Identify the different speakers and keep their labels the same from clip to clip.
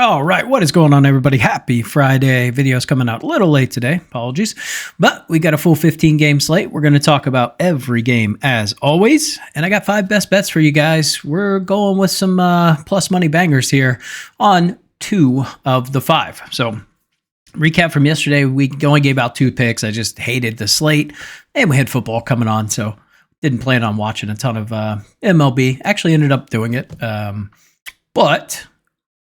Speaker 1: All right, what is going on, everybody? Happy Friday. Video's coming out a little late today. Apologies. But we got a full 15-game slate. We're going to talk about every game as always. And I got 5 best bets for you guys. We're going with some plus money bangers here on 2 of the 5. So recap from yesterday, we only gave out 2 picks. I just hated the slate. And we had football coming on, so didn't plan on watching a ton of MLB. Actually ended up doing it. But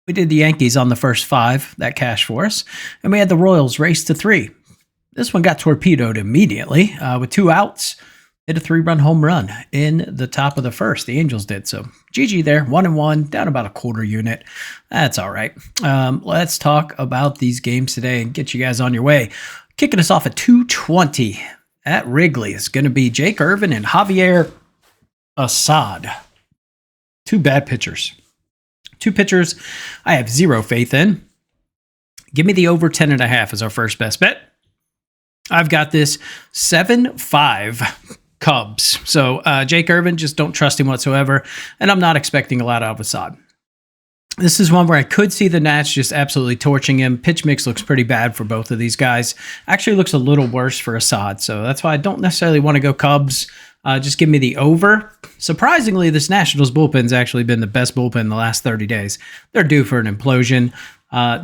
Speaker 1: we did the Yankees on the first 5, that cashed for us, and we had the Royals race to 3. This one got torpedoed immediately with 2 outs. Hit a 3-run home run in the top of the first. The Angels did, so GG there, 1-1, down about a quarter unit. That's all right. Let's talk about these games today and get you guys on your way. Kicking us off at 2:20 at Wrigley is going to be Jake Irvin and Javier Assad. 2 bad pitchers. 2 pitchers I have 0 faith in. Give me the over 10.5 as our first best bet. I've got this 7-5 Cubs. So Jake Irvin, just don't trust him whatsoever. And I'm not expecting a lot out of Assad. This is one where I could see the Nats just absolutely torching him. Pitch mix looks pretty bad for both of these guys. Actually looks a little worse for Assad. So that's why I don't necessarily want to go Cubs. Just give me the over. Surprisingly, this Nationals bullpen's actually been the best bullpen in the last 30 days. They're due for an implosion.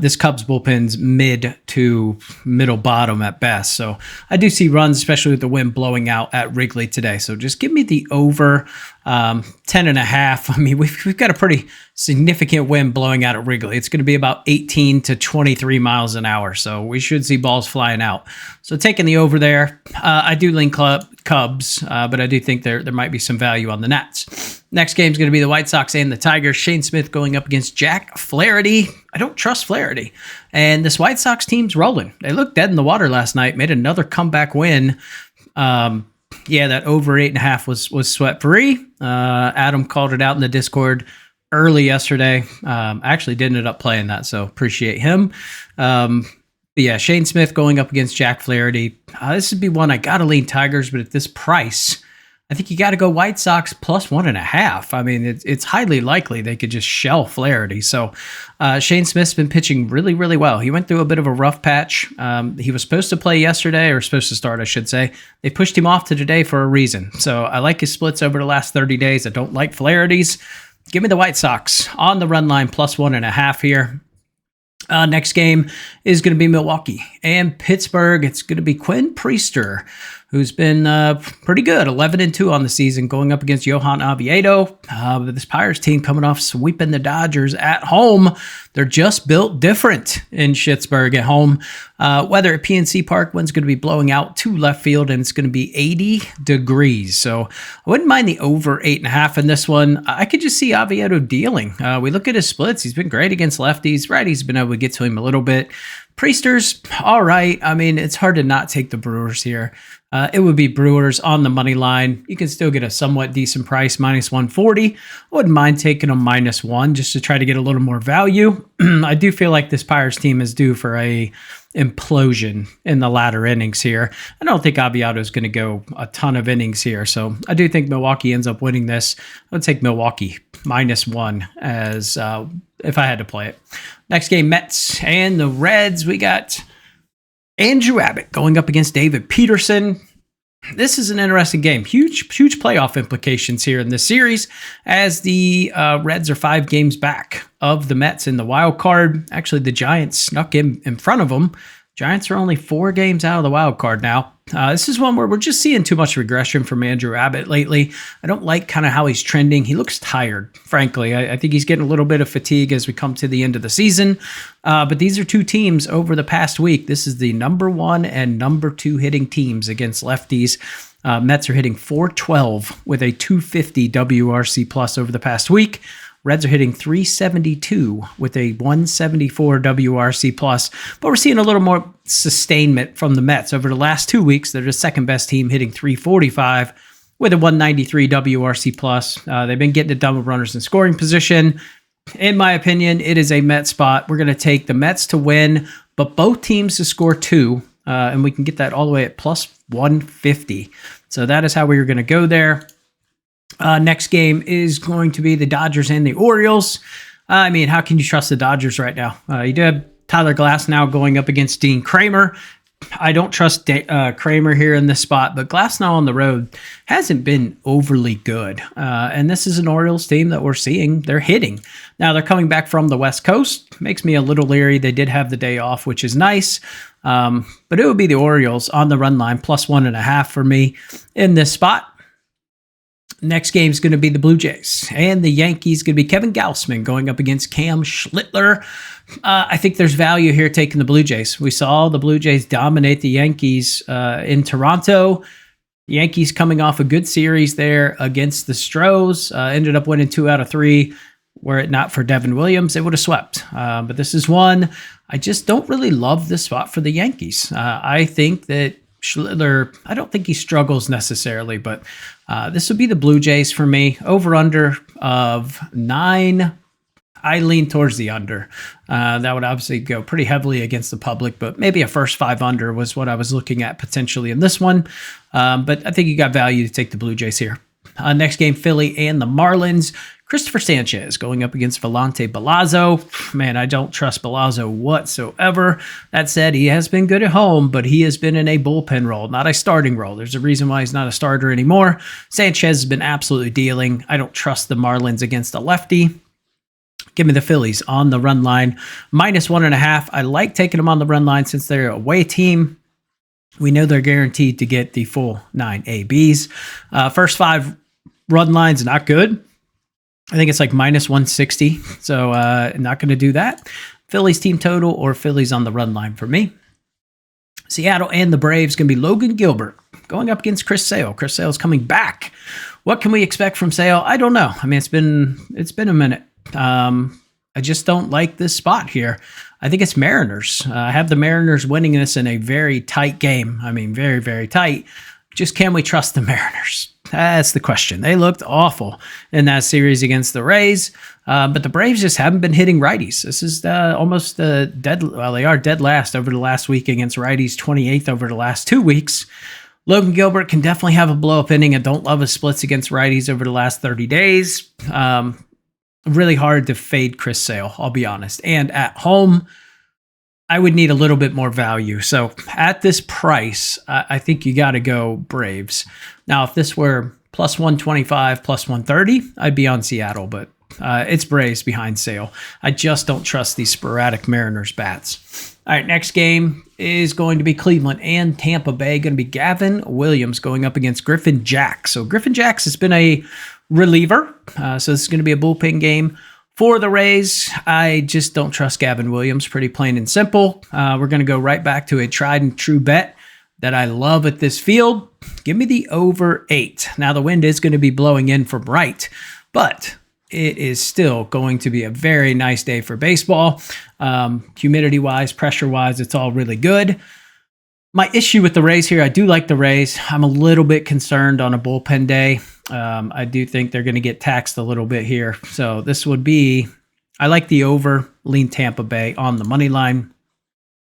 Speaker 1: This Cubs bullpen's mid to middle bottom at best. So I do see runs, especially with the wind blowing out at Wrigley today. So just give me the over 10.5. I mean, we've got a pretty significant wind blowing out at Wrigley. It's going to be about 18 to 23 miles an hour. So we should see balls flying out. So taking the over there. I do lean Cubs, but I do think there might be some value on the Nats. Next game is going to be the White Sox and the Tigers. Shane Smith going up against Jack Flaherty. I don't trust Flaherty. And this White Sox team's rolling. They looked dead in the water last night, made another comeback win. Yeah, that over 8.5 was sweat free. Adam called it out in the Discord early yesterday. Actually did end up playing that, so appreciate him. But yeah, Shane Smith going up against Jack Flaherty. This would be one I got to lean Tigers, but at this price, I think you got to go White Sox plus 1.5. I mean, it's highly likely they could just shell Flaherty. So Shane Smith's been pitching really, really well. He went through a bit of a rough patch. He was supposed to play yesterday, or supposed to start, I should say. They pushed him off to today for a reason. So I like his splits over the last 30 days. I don't like Flaherty's. Give me the White Sox on the run line plus 1.5 here. Next game is going to be Milwaukee and Pittsburgh. It's going to be Quinn Priester, who's been pretty good, 11-2 on the season, going up against Johan Oviedo. This Pirates team coming off sweeping the Dodgers at home. They're just built different in Schittsburg at home. Weather at PNC Park, wind's going to be blowing out to left field, and it's going to be 80 degrees. So I wouldn't mind the over 8.5 in this one. I could just see Oviedo dealing. We look at his splits. He's been great against lefties. Righties been able to get to him a little bit. Priester's all right. I mean, it's hard to not take the Brewers here. It would be Brewers on the money line. You can still get a somewhat decent price, minus 140. I wouldn't mind taking them -1 just to try to get a little more value. I do feel like this Pirates team is due for a implosion in the latter innings here. I don't think Oviedo is going to go a ton of innings here, so I do think Milwaukee ends up winning this. I would take Milwaukee -1 as if I had to play it. Next game, Mets and the Reds. We got Andrew Abbott going up against David Peterson. This is an interesting game. Huge playoff implications here in this series, as the Reds are 5 games back of the Mets in the wild card. Actually, the Giants snuck in front of them. Giants are only 4 games out of the wild card now. This is one where we're just seeing too much regression from Andrew Abbott lately. I don't like kind of how he's trending. He looks tired, frankly. I think he's getting a little bit of fatigue as we come to the end of the season. But these are 2 teams over the past week. This is the number 1 and number 2 hitting teams against lefties. Mets are hitting .412 with a 250 WRC plus over the past week. Reds are hitting .372 with a 174 WRC plus, but we're seeing a little more sustainment from the Mets. Over the last 2 weeks, they're the second best team, hitting .345 with a 193 WRC plus. They've been getting it done with runners in scoring position. In my opinion, it is a Mets spot. We're going to take the Mets to win, but both teams to score 2, and we can get that all the way at plus 150. So that is how we are going to go there. Next game is going to be the Dodgers and the Orioles. I mean, how can you trust the Dodgers right now? You do have Tyler Glass now going up against Dean Kramer. I don't trust Kramer here in this spot, but Glasnow on the road hasn't been overly good. And this is an Orioles team that we're seeing. They're hitting. Now, they're coming back from the West Coast. Makes me a little leery. They did have the day off, which is nice. But it would be the Orioles on the run line, +1.5 for me in this spot. Next game is going to be the Blue Jays, and the Yankees going to be Kevin Gausman going up against Cam Schlittler. I think there's value here taking the Blue Jays. We saw the Blue Jays dominate the Yankees in Toronto. Yankees coming off a good series there against the Stros, ended up winning 2 out of 3. Were it not for Devin Williams, they would have swept. But this is one I just don't really love this spot for the Yankees. I think that Schlittler, I don't think he struggles necessarily, but this would be the Blue Jays for me. Over-under of 9. I lean towards the under. That would obviously go pretty heavily against the public, but maybe a first 5 under was what I was looking at potentially in this one. But I think you got value to take the Blue Jays here. Next game, Philly and the Marlins. Christopher Sanchez going up against Volante Balazzo. Man, I don't trust Balazzo whatsoever. That said, he has been good at home, but he has been in a bullpen role, not a starting role. There's a reason why he's not a starter anymore. Sanchez has been absolutely dealing. I don't trust the Marlins against a lefty. Give me the Phillies on the run line, -1.5. I like taking them on the run line since they're a away team. We know they're guaranteed to get the full 9 ABs. First 5 run lines, not good. I think it's like -160. So not going to do that. Phillies team total or Phillies on the run line for me. Seattle and the Braves going to be Logan Gilbert going up against Chris Sale. Chris Sale's coming back. What can we expect from Sale? I don't know. I mean, it's been a minute. I just don't like this spot here. I think it's Mariners. I have the Mariners winning this in a very tight game. I mean, very, very tight. Just can we trust the Mariners? That's the question. They looked awful in that series against the Rays, but the Braves just haven't been hitting righties. This is almost dead. Well, they are dead last over the last week against righties, 28th over the last 2 weeks. Logan Gilbert can definitely have a blow-up inning. I don't love his splits against righties over the last 30 days. Really hard to fade Chris Sale, I'll be honest. And at home, I would need a little bit more value. So at this price, I think you got to go Braves. Now, if this were +125, +130, I'd be on Seattle, but it's Braves behind Sale. I just don't trust these sporadic Mariners bats. All right, next game is going to be Cleveland and Tampa Bay. Going to be Gavin Williams going up against Griffin Jax. So Griffin Jax has been a reliever. So this is going to be a bullpen game for the Rays. I just don't trust Gavin Williams, pretty plain and simple. We're going to go right back to a tried and true bet that I love at this field. Give me the over 8. Now, the wind is going to be blowing in from right, but it is still going to be a very nice day for baseball. Humidity-wise, pressure-wise, it's all really good. My issue with the Rays here, I do like the Rays. I'm a little bit concerned on a bullpen day. I do think they're going to get taxed a little bit here. So this would be, I like the over, lean Tampa Bay on the money line.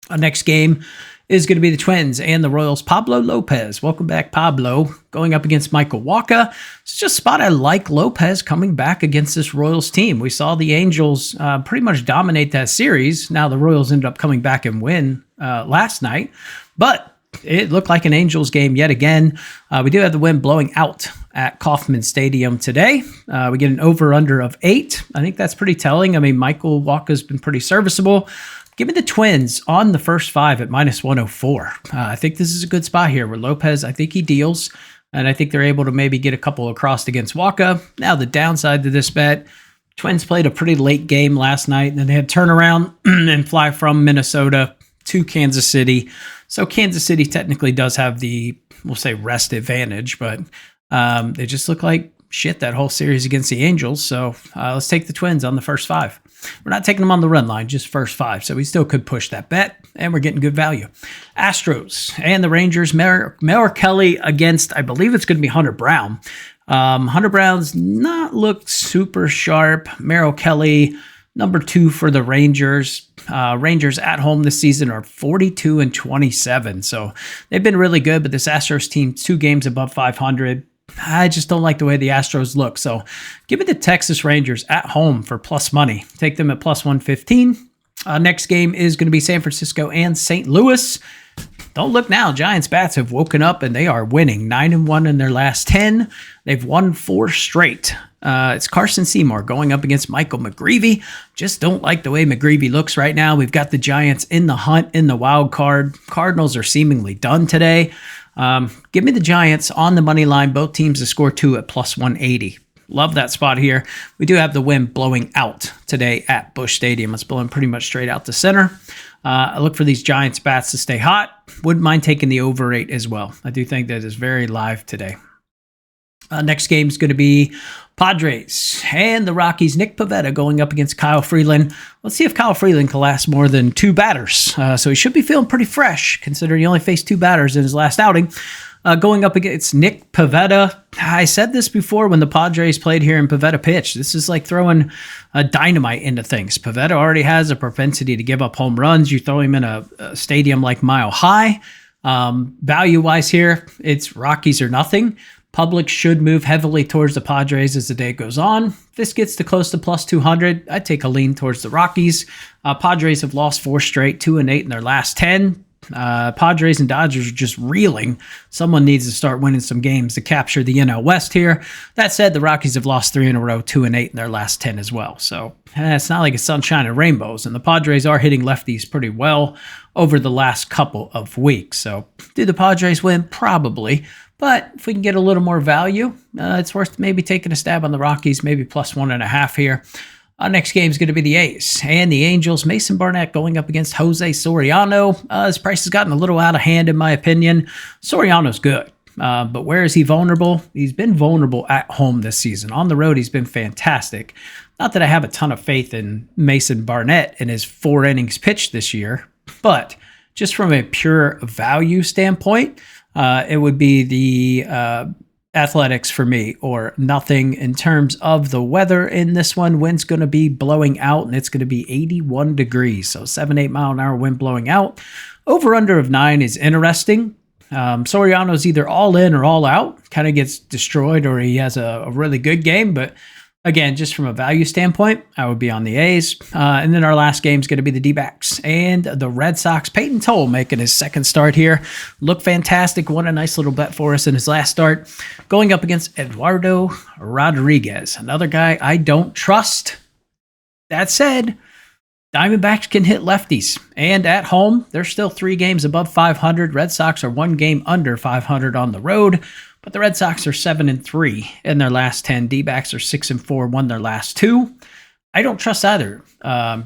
Speaker 1: Our next game is going to be the Twins and the Royals. Pablo Lopez, welcome back, Pablo, going up against Michael Wacha. It's just a spot I like Lopez coming back against this Royals team. We saw the Angels pretty much dominate that series. Now the Royals ended up coming back and win last night, but it looked like an Angels game yet again. We do have the wind blowing out at Kauffman Stadium today. We get an over-under of 8. I think that's pretty telling. I mean, Michael Wacha's been pretty serviceable. Give me the Twins on the first 5 at -104. I think this is a good spot here where Lopez, I think he deals, and I think they're able to maybe get a couple across against Wacha. Now, the downside to this bet, Twins played a pretty late game last night, and then they had to turn around and fly from Minnesota to Kansas City. So Kansas City technically does have the, we'll say, rest advantage, but they just look like shit that whole series against the Angels. So let's take the Twins on the first 5. We're not taking them on the run line, just first 5. So we still could push that bet, and we're getting good value. Astros and the Rangers. Merrill Kelly against, I believe it's going to be Hunter Brown. Hunter Brown's not looked super sharp. Merrill Kelly, number 2 for the Rangers. Rangers at home this season are 42-27. So they've been really good, but this Astros team, 2 games above 500. I just don't like the way the Astros look. So give me the Texas Rangers at home for plus money. Take them at plus 115. Next game is going to be San Francisco and St. Louis. Don't look now. Giants bats have woken up and they are winning 9-1 in their last 10. They've won 4 straight. It's Carson Seymour going up against Michael McGreevy. Just don't like the way McGreevy looks right now. We've got the Giants in the hunt in the wild card. Cardinals are seemingly done today. Give me the Giants on the money line. Both teams to score 2 at plus 180. Love that spot here. We do have the wind blowing out today at Busch Stadium. It's blowing pretty much straight out to center. I look for these Giants bats to stay hot. Wouldn't mind taking the over 8 as well. I do think that is very live today. Next game is going to be Padres and the Rockies. Nick Pivetta going up against Kyle Freeland. Let's see if Kyle Freeland can last more than 2 batters. So he should be feeling pretty fresh, considering he only faced 2 batters in his last outing. Going up against Nick Pivetta. I said this before when the Padres played here and Pivetta pitched. This is like throwing dynamite into things. Pivetta already has a propensity to give up home runs. You throw him in a stadium like Mile High. Value-wise here, it's Rockies or nothing. Public should move heavily towards the Padres as the day goes on. If this gets to close to plus 200, I'd take a lean towards the Rockies. Padres have lost 4 straight, 2-8 in their last 10. Padres and Dodgers are just reeling. Someone needs to start winning some games to capture the NL West here. That said, the Rockies have lost 3 in a row, 2-8 in their last 10 as well. So it's not like it's sunshine and rainbows. And the Padres are hitting lefties pretty well over the last couple of weeks. So do the Padres win? Probably. But if we can get a little more value, it's worth maybe taking a stab on the Rockies, maybe plus 1.5 here. Next game is going to be the A's and the Angels. Mason Barnett going up against Jose Soriano. His price has gotten a little out of hand, in my opinion. Soriano's good, but where is he vulnerable? He's been vulnerable at home this season. On the road, he's been fantastic. Not that I have a ton of faith in Mason Barnett in his 4 innings pitched this year, but just from a pure value standpoint, it would be the Athletics for me, or nothing in terms of the weather in this one. Wind's going to be blowing out, and it's going to be 81 degrees, so 7-8 mile an hour wind blowing out. Over under of 9 is interesting. Soriano's either all in or all out, kind of gets destroyed, or he has a really good game, but again, just from a value standpoint, I would be on the A's. And then our last game is going to be the D-backs and the Red Sox. Peyton Toll making his second start here. Looked fantastic. Won a nice little bet for us in his last start. Going up against Eduardo Rodriguez, another guy I don't trust. That said, Diamondbacks can hit lefties. And at home, they're still 3 games above 500. Red Sox are 1 game under 500 on the road. But the Red Sox are 7-3 in their last 10. D-backs are 6-4, won their last 2. I don't trust either.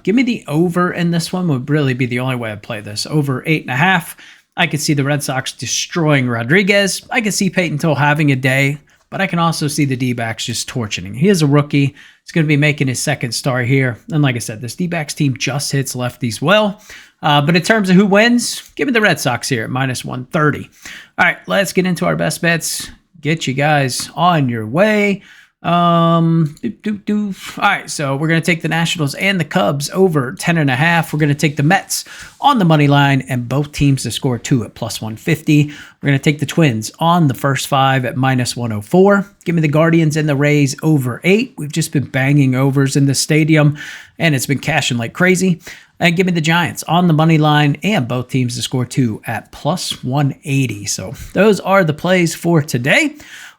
Speaker 1: Give me the over in this one would really be the only way I'd play this. Over 8.5. I could see the Red Sox destroying Rodriguez. I could see Peyton Toll having a day, but I can also see the D-backs just torching him. He is a rookie. He's going to be making his second start here. And like I said, this D-backs team just hits lefties well. But in terms of who wins, give me the Red Sox here at minus 130. All right, let's get into our best bets. Get you guys on your way. All right, so we're going to take the Nationals and the Cubs over 10.5. We're going to take the Mets on the money line and both teams to score 2 at plus 150. We're going to take the Twins on the first 5 at minus 104. Give me the Guardians and the Rays over 8. We've just been banging overs in the stadium, and it's been cashing like crazy. And give me the Giants on the money line and both teams to score 2 at plus 180. So those are the plays for today.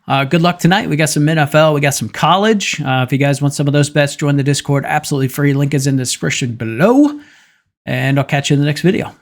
Speaker 1: Good luck tonight. We got some NFL. We got some college. If you guys want some of those bets, join the Discord. Absolutely free. Link is in the description below. And I'll catch you in the next video.